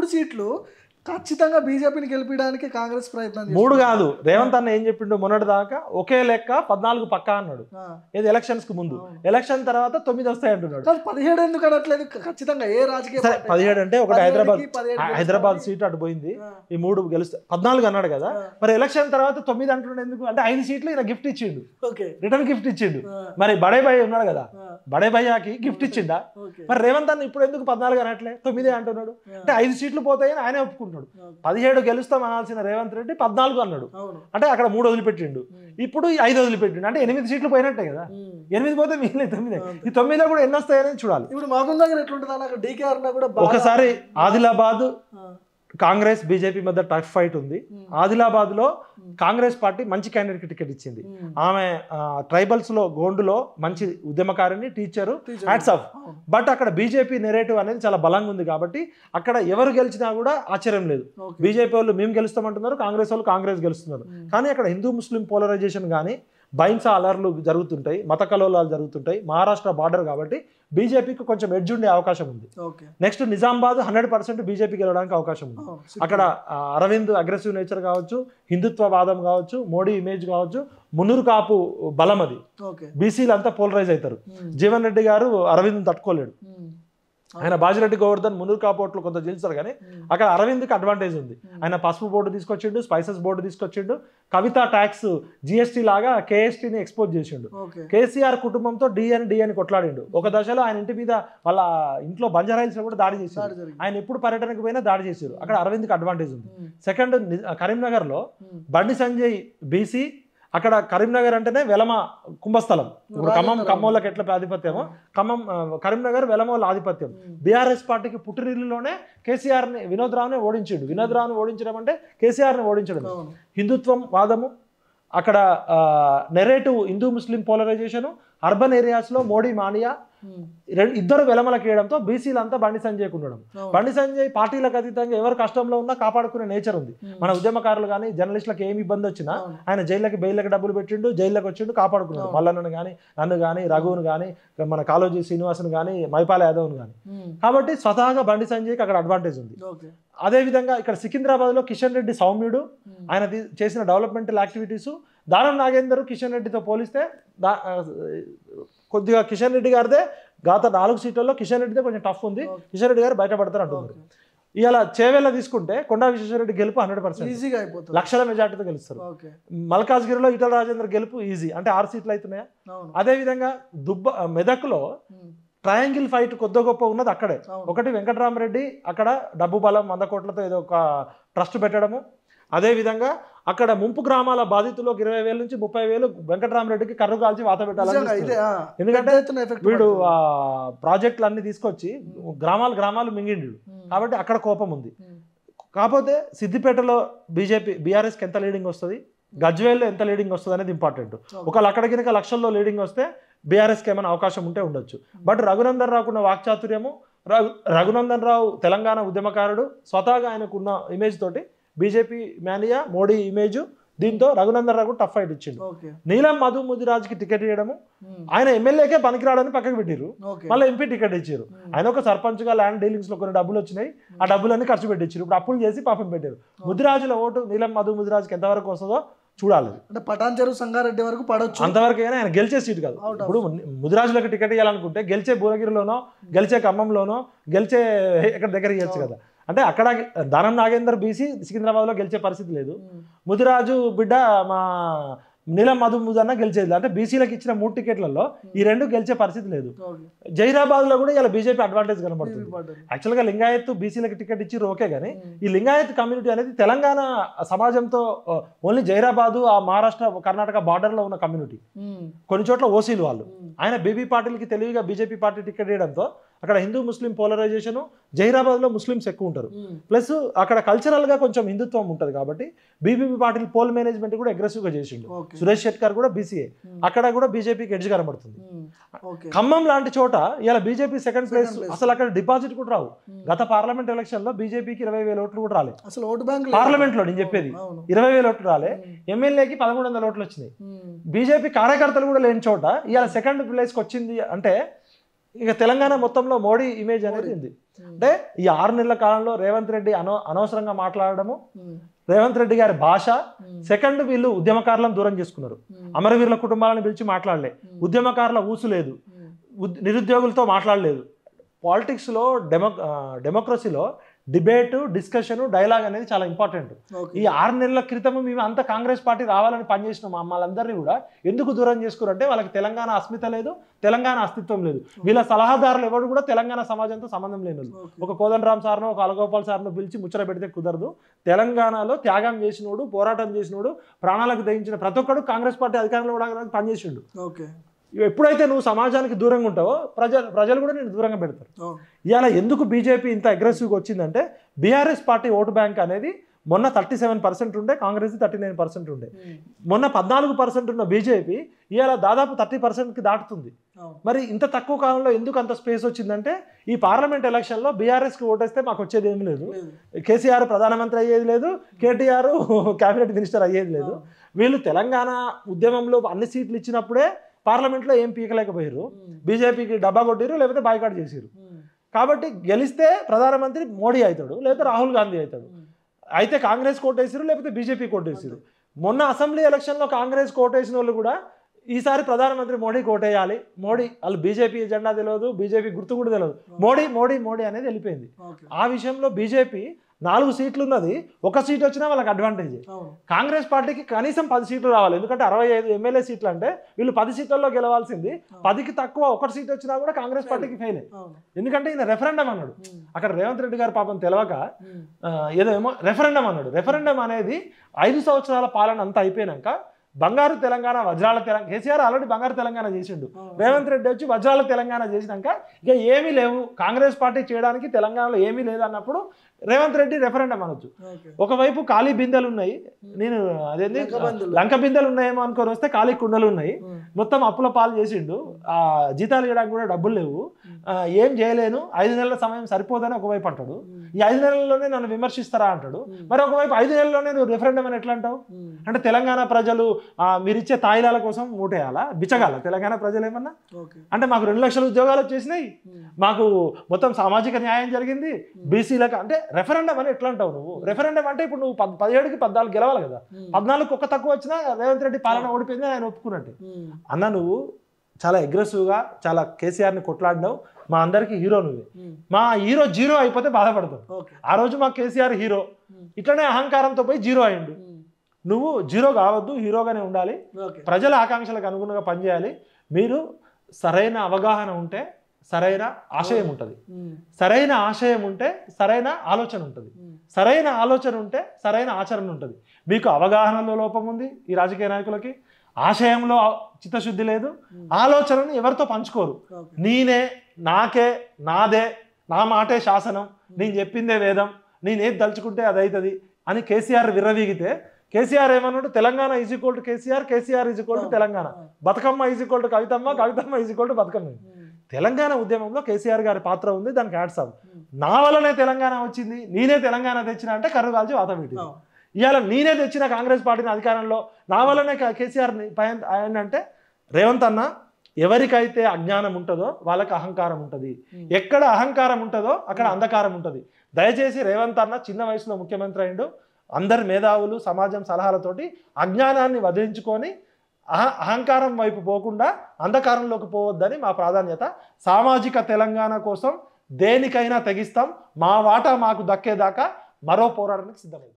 3 సీట్లు ఖచ్చితంగా బీజేపీని గెలిపించడానికి కాంగ్రెస్ ప్రయత్నం 3 కాదు. రేవంత్ అన్న ఏం చెప్పిండు మొన్నటి దాకా ఒకే లెక్క 14 పక్కా అన్నాడు. ఏది ఎలక్షన్స్ కు ముందు. ఎలక్షన్ తర్వాత 9 వస్తాయి అంటున్నాడు. 17 ఎందుకు అనట్లేదు? ఖచ్చితంగా ఏ రాజకీయ 17 అంటే ఒకటి హైదరాబాద్ సీట్ అటు పోయింది, ఈ 3 గెలుస్తా 14 అన్నాడు కదా. మరి ఎలక్షన్ తర్వాత 9 అంటున్నాడు ఎందుకు అంటే 5 సీట్లు ఈయన గిఫ్ట్ ఇచ్చిండు, రిటర్న్ గిఫ్ట్ ఇచ్చిండు. మరి బడే భయ్ ఉన్నాడు కదా, బడే భయ్యాకి గిఫ్ట్ ఇచ్చిండా? మరి రేవంత్ అన్న ఇప్పుడు ఎందుకు 14 అనట్లే 9 అంటున్నాడు? అంటే 5 సీట్లు పోతాయని ఆయనే ఒప్పుకుంటున్నాడు. 17 గెలుస్తాం అనాల్సిన రేవంత్ రెడ్డి 14 అన్నాడు. అంటే అక్కడ 3 వదిలిపెట్టిండు, ఇప్పుడు 5 వదిలిపెట్టిండు. అంటే 8 సీట్లు పోయినట్టే కదా. 8 పోతే మిగిలిన 9. ఈ 9లో కూడా ఎన్ని వస్తాయని చూడాలి. ఇప్పుడు మహబూబ్ నగర్ ఎట్లుంటుంది? డీకేఆర్ కూడా ఒకసారి ఆదిలాబాద్ కాంగ్రెస్ బీజేపీ మధ్య టఫ్ ఫైట్ ఉంది. ఆదిలాబాద్ లో కాంగ్రెస్ పార్టీ మంచి క్యాండిడేట్ కి టికెట్ ఇచ్చింది. ఆమె ట్రైబల్స్ లో గోండులో మంచి ఉద్యమకారిని, టీచరు, హ్యాట్స్ ఆఫ్. బట్ అక్కడ బీజేపీ నెరేటివ్ అనేది చాలా బలంగా ఉంది కాబట్టి అక్కడ ఎవరు గెలిచినా కూడా ఆశ్చర్యం లేదు. బీజేపీ వాళ్ళు మేము గెలుస్తామంటున్నారు, కాంగ్రెస్ వాళ్ళు కాంగ్రెస్ గెలుస్తున్నారు. కానీ అక్కడ హిందూ ముస్లిం పోలరైజేషన్ కానీ బైన్సా అలర్లు జరుగుతుంటాయి, మత కలోలాలు జరుగుతుంటాయి. మహారాష్ట్ర బార్డర్ కాబట్టి బీజేపీకి కొంచెం ఎడ్జ్ ఉండే అవకాశం ఉంది. నెక్స్ట్ నిజామాబాద్ 100% బీజేపీ గెలవడానికి అవకాశం ఉంది. అక్కడ అరవింద్ అగ్రెసివ్ నేచర్ కావచ్చు, హిందుత్వవాదం కావచ్చు, మోడీ ఇమేజ్ కావచ్చు, మున్నూరు కాపు బలం అది. బీసీలు అంతా పోలరైజ్ అవుతారు. జీవన్ రెడ్డి గారు అరవింద్ తట్టుకోలేడు. ఆయన బాజిరెడ్డి గోవర్ధన్ మున్నూరు కాపోట్లు కొంత గెలుస్తారు కానీ అక్కడ అరవింద్కి అడ్వాంటేజ్ ఉంది. ఆయన పసుపు బోర్డు తీసుకొచ్చిండు, స్పైసెస్ బోర్డు తీసుకొచ్చిండు, కవిత ట్యాక్స్ జిఎస్టీ లాగా కేఎస్టీని ఎక్స్పోజ్ చేసిండు. కేసీఆర్ కుటుంబంతో డి అని కొట్లాడిండు. ఒక దశలో ఆయన ఇంటి మీద వాళ్ళ ఇంట్లో బంజారాయిల్స్ కూడా దాడి చేశారు. ఆయన ఎప్పుడు పర్యటనకు పోయినా దాడి చేశారు. అక్కడ అరవింద్కి అడ్వాంటేజ్ ఉంది. సెకండ్ కరీంనగర్ లో బండి సంజయ్ బీసీ, అక్కడ కరీంనగర్ అంటేనే వెలమ కుంభస్థలం. ఇప్పుడు ఖమ్మంలోకి ఎట్లా ఆధిపత్యమో కరీంనగర్ వెలమల ఆధిపత్యం. బీఆర్ఎస్ పార్టీకి పుట్టినిల్లులోనే కేసీఆర్ని వినోద్ రావుని ఓడించాడు. వినోద్ రావుని ఓడించడం అంటే కేసీఆర్ని ఓడించడం. హిందుత్వం వాదము, అక్కడ నెరేటివ్ హిందూ ముస్లిం పోలరైజేషన్, అర్బన్ ఏరియాస్లో మోడీ మానియా, ఇద్దరు వెలమలకు వేయడంతో బీసీలంతా బండి సంజయ్కి ఉండడం. బండి సంజయ్ పార్టీలకు అతీతంగా ఎవరు కష్టంలో ఉన్నా కాపాడుకునే నేచర్ ఉంది. మన ఉద్యమకారులు కానీ జర్నలిస్టులకు ఏమి ఇబ్బంది వచ్చినా ఆయన జైళ్ళకి బెయిల్కి డబ్బులు పెట్టిండు, జైల్లోకి వచ్చిండు, కాపాడుకున్నాడు. మల్లన్నను కానీ, నన్ను కానీ, రఘువును కానీ, మన కాళోజీ శ్రీనివాసును కానీ, మైపాల యాదవ్ను కానీ. కాబట్టి స్వతహాగా బండి సంజయ్కి అక్కడ అడ్వాంటేజ్ ఉంది. అదేవిధంగా ఇక్కడ సికింద్రాబాద్లో కిషన్ రెడ్డి సౌమ్యుడు, ఆయన చేసిన డెవలప్మెంటల్ యాక్టివిటీసు దానం నాగేందర్ కిషన్ రెడ్డితో పోలిస్తే కొద్దిగా కిషన్ రెడ్డి గారిదే గత 4 సీట్లలో కిషన్ రెడ్డిదే కొంచెం టఫ్ ఉంది. కిషన్ రెడ్డి గారు బయటపడతారు అంటున్నారు. ఇలా చేవేళ్ళ తీసుకుంటే కొండా విశ్వేశ్వరరెడ్డి గెలుపు 100% ఈజీగా అయిపోతుంది, లక్షల మెజార్టీతో గెలుస్తారు. మల్కాజ్గిరిలో ఈటల రాజేందర్ గెలుపు ఈజీ, అంటే 6 సీట్లు అవుతున్నాయా. అదేవిధంగా మెదక్లో ట్రయాంగిల్ ఫైట్ కొద్ది గొప్ప ఉన్నది అక్కడే. ఒకటి వెంకటరామరెడ్డి అక్కడ డబ్బు బలం 100 కోట్లతో ఏదో ఒక ట్రస్ట్ పెట్టడము. అదేవిధంగా అక్కడ ముంపు గ్రామాల బాధితులు 20,000 నుంచి 30,000 వెంకటరామరెడ్డికి కర్రు కాల్చి వాత పెట్టాలని. ఎందుకంటే వీడు ప్రాజెక్టులు అన్ని తీసుకొచ్చి గ్రామాలు మింగిండు కాబట్టి అక్కడ కోపం ఉంది. కాకపోతే సిద్దిపేటలో బీఆర్ఎస్కి ఎంత లీడింగ్ వస్తుంది, గజ్వేల్లో ఎంత లీడింగ్ వస్తుంది అనేది ఇంపార్టెంట్. ఒకవేళ అక్కడికి కనుక లక్షల్లో లీడింగ్ వస్తే బీఆర్ఎస్కి ఏమైనా అవకాశం ఉంటే ఉండొచ్చు. బట్ రఘునందన్ రావుకున్న వాక్చాతుర్యము, రఘునందన్ రావు తెలంగాణ ఉద్యమకారుడు, స్వతహాగా ఆయనకున్న ఇమేజ్ తోటి బీజేపీ మేనియా, మోడీ ఇమేజ్, దీంతో రఘునందన్ రావు టఫ్ ఫైట్ ఇచ్చిండు. నీలం మధు ముదిరాజ్కి టికెట్ ఇవ్వడము, ఆయన ఎమ్మెల్యేకే పనికిరాడని పక్కకు పెట్టిరు, మళ్ళీ ఎంపీ టికెట్ ఇచ్చారు. ఆయన ఒక సర్పంచ్గా ల్యాండ్ డీలింగ్స్ లో కొన్ని డబ్బులు వచ్చినాయి, ఆ డబ్బులన్నీ ఖర్చు పెట్టించారు. ఇప్పుడు అప్పులు చేసి పాపం పెట్టారు. ముదిరాజుల ఓటు నీలం మధు ముదిరాజ్కి ఎంతవరకు వస్తుందో చూడాలి. అంటే పటాన్ చెరువు సంగారెడ్డి వరకు పడవచ్చు, అంతవరకు అయినా ఆయన గెలిచే సీట్ కాదు. ఇప్పుడు ముదిరాజులకు టికెట్ ఇవ్వాలనుకుంటే గెలిచే భువనగిరిలోనో, గెలిచే ఖమ్మంలోనో, గెలిచే ఎక్కడ దగ్గర ఇవ్వచ్చు కదా. అంటే అక్కడ దానం నాగేందర్ బీసీ సికింద్రాబాద్లో గెలిచే పరిస్థితి లేదు. ముదిరాజు బిడ్డ మా నీలం మధు ముదన్న గెలిచేది. అంటే బీసీలకు ఇచ్చిన 3 టికెట్లలో ఈ 2 గెలిచే పరిస్థితి లేదు. జైరాబాద్లో కూడా ఇలా బీజేపీ అడ్వాంటేజ్ కనబడుతుంది. యాక్చువల్గా లింగాయత్ బీసీలకు టికెట్ ఇచ్చి ఓకే, కానీ ఈ లింగాయత్ కమ్యూనిటీ అనేది తెలంగాణ సమాజంతో ఓన్లీ జైరాబాదు, ఆ మహారాష్ట్ర కర్ణాటక బార్డర్లో ఉన్న కమ్యూనిటీ. కొన్ని చోట్ల ఓసీలు వాళ్ళు. ఆయన బీబీ పాటిల్కి తెలివిగా బీజేపీ పార్టీ టికెట్ ఇవ్వడంతో అక్కడ హిందూ ముస్లిం పోలరైజేషన్, జహీరాబాద్లో ముస్లిమ్స్ ఎక్కువ ఉంటారు, ప్లస్ అక్కడ కల్చరల్గా కొంచెం హిందుత్వం ఉంటుంది కాబట్టి బీబీపీ పాటిల్ పోల్ మేనేజ్మెంట్ కూడా అగ్రెసివ్గా చేసిండు. సురేష్ శెట్కర్ కూడా బీసీఏ, అక్కడ కూడా బీజేపీకి ఎడ్జ్ కనబడుతుంది. ఖమ్మం లాంటి చోట ఇలా బీజేపీ సెకండ్ ప్లేస్, అసలు అక్కడ డిపాజిట్ కూడా రావు. గత పార్లమెంట్ ఎలక్షన్ లో బీజేపీకి 20,000 ఓట్లు కూడా రాలేదు. అసలు ఓటు బ్యాంక్ పార్లమెంట్ లో నేను చెప్పేది 20,000 ఓట్లు రాలే, ఎమ్మెల్యేకి 1,100 ఓట్లు వచ్చినాయి. బీజేపీ కార్యకర్తలు కూడా లేని చోట ఇలా సెకండ్ ప్లేస్కి వచ్చింది అంటే ఇక తెలంగాణ మొత్తంలో మోడీ ఇమేజ్ అనేది ఉంది. అంటే ఈ 6 నెలల కాలంలో రేవంత్ రెడ్డి అనవసరంగా మాట్లాడడము, రేవంత్ రెడ్డి గారి భాష, సెకండ్ వీళ్ళు ఉద్యమకారులను దూరం చేసుకున్నారు. అమరవీరుల కుటుంబాలను పిలిచి మాట్లాడలే, ఉద్యమకారుల ఊసు లేదు, నిరుద్యోగులతో మాట్లాడలేదు. పాలిటిక్స్లో డెమోక్రసీలో డిబేటు, డిస్కషన్, డైలాగ్ అనేది చాలా ఇంపార్టెంట్. ఈ 6 నెలల క్రితం మేము అంతా కాంగ్రెస్ పార్టీ రావాలని పనిచేసిన మమ్మల్ందరినీ కూడా ఎందుకు దూరం చేసుకురంటే వాళ్ళకి తెలంగాణ అస్మిత లేదు, తెలంగాణ అస్తిత్వం లేదు. వీళ్ళ సలహాదారులు ఎవరు కూడా తెలంగాణ సమాజంతో సంబంధం లేని వాళ్ళు. ఒక కోదండరామ్ సార్ను, ఒక అలగోపాల్ సార్ను పిలిచి ముచ్చట పెడితే కుదరదు. తెలంగాణలో త్యాగం చేసినోడు, పోరాటం చేసినోడు, ప్రాణాలకు దయించిన ప్రతి ఒక్కడు కాంగ్రెస్ పార్టీ అధికారంలో కూడా పనిచేసిండు. ఎప్పుడైతే నువ్వు సమాజానికి దూరంగా ఉంటావో ప్రజలు కూడా నేను దూరంగా పెడతారు. ఇవాళ ఎందుకు బీజేపీ ఇంత అగ్రెసివ్గా వచ్చిందంటే బీఆర్ఎస్ పార్టీ ఓటు బ్యాంక్ అనేది మొన్న 37% ఉండే, కాంగ్రెస్ 39% ఉండే. మొన్న 14% ఉన్న బీజేపీ ఇవాళ దాదాపు 30%కి దాటుతుంది. మరి ఇంత తక్కువ కాలంలో ఎందుకు అంత స్పేస్ వచ్చిందంటే ఈ పార్లమెంట్ ఎలక్షన్లో బీఆర్ఎస్కి ఓటేస్తే మాకు వచ్చేది ఏమి లేదు, కేసీఆర్ ప్రధానమంత్రి అయ్యేది లేదు, కేటీఆర్ క్యాబినెట్ మినిస్టర్ అయ్యేది లేదు. వీళ్ళు తెలంగాణ ఉద్యమంలో అన్ని సీట్లు ఇచ్చినప్పుడే పార్లమెంట్లో ఏం పీకలేకపోయారు, బీజేపీకి డబ్బా కొట్టిరు, లేకపోతే బాయ్కాట్ చేసిరు. కాబట్టి గెలిస్తే ప్రధానమంత్రి మోడీ అవుతాడు, లేకపోతే రాహుల్ గాంధీ అవుతాడు. అయితే కాంగ్రెస్ కోటేసిరు, లేకపోతే బీజేపీ కోటేసిరు. మొన్న అసెంబ్లీ ఎలక్షన్లో కాంగ్రెస్ కోటేసిన వాళ్ళు కూడా ఈసారి ప్రధానమంత్రి మోడీ కోటేయాలి, మోడీ వాళ్ళు బీజేపీ జెండా తెలియదు, బీజేపీ గుర్తు కూడా తెలియదు, మోడీ మోడీ మోడీ అనేది వెళ్ళిపోయింది. ఆ విషయంలో బీజేపీ 4 సీట్లు ఉన్నది, 1 సీట్ వచ్చినా వాళ్ళకి అడ్వాంటేజ్. కాంగ్రెస్ పార్టీకి కనీసం 10 సీట్లు రావాలి, ఎందుకంటే 65 ఎమ్మెల్యే సీట్లు అంటే వీళ్ళు 10 సీట్లలో గెలవాల్సింది. 10కి తక్కువ 1 సీట్ వచ్చినా కూడా కాంగ్రెస్ పార్టీకి ఫెయిల్. ఎందుకంటే ఈయన రెఫరెండం అన్నాడు. అక్కడ రేవంత్ రెడ్డి గారు పాపం తెలవక ఏమో రెఫరెండం అన్నాడు. రెఫరెండం అనేది 5 సంవత్సరాల పాలన అంతా అయిపోయినాక బంగారు తెలంగాణ, వజ్రాల తెలంగాణ, కేసీఆర్ ఆల్రెడీ బంగారు తెలంగాణ చేసిండు, రేవంత్ రెడ్డి వచ్చి వజ్రాల తెలంగాణ చేసినాక ఇక ఏమీ లేవు, కాంగ్రెస్ పార్టీ చేయడానికి తెలంగాణలో ఏమీ లేదు అన్నప్పుడు రేవంత్ రెడ్డి రెఫరెండం అనొచ్చు. ఒకవైపు ఖాళీ బిందెలు ఉన్నాయి, నేను అదేంటి లంక బిందెలు ఉన్నాయేమో అనుకొని వస్తే ఖాళీ కుండలు ఉన్నాయి, మొత్తం అప్పుల పాలు చేసిండు, జీతాలు ఇవ్వడానికి కూడా డబ్బులు లేవు, ఏం చేయలేను, 5 నెలల సమయం సరిపోదని ఒకవైపు అంటాడు. ఈ 5 నెలల్లోనే నన్ను విమర్శిస్తారా అంటాడు. మరి ఒకవైపు 5 నెలల్లోనే నువ్వు రెఫరెండం అని ఎట్లా అంటావు? అంటే తెలంగాణ ప్రజలు మీరిచ్చే తాయిలాల కోసం ఓటేయాలా, బిచ్చగాల తెలంగాణ ప్రజలు ఏమన్నా? అంటే మాకు 2 లక్షల ఉద్యోగాలు వచ్చేసినాయి, మాకు మొత్తం సామాజిక న్యాయం జరిగింది, బీసీలకు అంటే రెఫరెండం అని ఎట్లా అంటావు నువ్వు? రెఫరెండం అంటే ఇప్పుడు నువ్వు 17కి 14 గెలవాలి కదా, 14కి 1 తక్కువ వచ్చినా రేవంత్ రెడ్డి పాలన ఓడిపోయింది ఆయన ఒప్పుకున్నట్టు. అన్న నువ్వు చాలా అగ్రెసివ్గా చాలా కేసీఆర్ని కొట్లాడినావు, మా అందరికి హీరో నువ్వే. మా హీరో 0 అయిపోతే బాధపడతావు. ఆ రోజు మా కేసీఆర్ హీరో, ఇట్లనే అహంకారంతో పోయి 0 అయిండు. నువ్వు 0 కావద్దు, హీరోగానే ఉండాలి, ప్రజల ఆకాంక్షలకు అనుగుణంగా పనిచేయాలి. మీరు సరైన అవగాహన ఉంటే సరైన ఆశయం ఉంటుంది, సరైన ఆశయం ఉంటే సరైన ఆలోచన ఉంటుంది, సరైన ఆలోచన ఉంటే సరైన ఆచరణ ఉంటుంది. మీకు అవగాహనలో లోపం ఉంది ఈ రాజకీయ నాయకులకి, ఆశయంలో చిత్తశుద్ధి లేదు, ఆలోచనను ఎవరితో పంచుకోరు. నేనే, నాకే, నాదే, నా మాటే శాసనం, నేను చెప్పిందే వేదం, నేనేది తలుచుకుంటే అది అవుతుంది అని కేసీఆర్ విర్రవీగితే, కేసీఆర్ ఏమన్నాడు? Telangana is equal to KCR, KCR is equal to Telangana, Bathukamma is equal to Kavithamma, Kavithamma is equal to Bathukamma. Telangana ఉద్యమంలో కేసీఆర్ గారి పాత్ర ఉంది, దానికి హ్యాట్స్ ఆఫ్. నా వల్లనే తెలంగాణ వచ్చింది, నేనే తెలంగాణ తెచ్చిన అంటే కర్రు కాల్చి వాత పెట్టింది. ఇవాళ నేనే తెచ్చిన కాంగ్రెస్ పార్టీని అధికారంలో, నా వల్లనే కేసీఆర్ని అంటే రేవంత్ అన్న, ఎవరికైతే అజ్ఞానం ఉంటుందో వాళ్ళకి అహంకారం ఉంటుంది, ఎక్కడ అహంకారం ఉంటుందో అక్కడ అంధకారం ఉంటుంది. దయచేసి రేవంత్ అన్న చిన్న వయసులో ముఖ్యమంత్రి అయిండు, అందరి మేధావులు సమాజం సలహాలతోటి అజ్ఞానాన్ని వదిలించుకొని అహంకారం వైపు పోకుండా అంధకారంలోకి పోవద్దని మా ప్రాధాన్యత. సామాజిక తెలంగాణ కోసం దేనికైనా తెగిస్తాం, మా వాటా మాకు దక్కేదాకా మరో పోరాటానికి సిద్ధమైంది.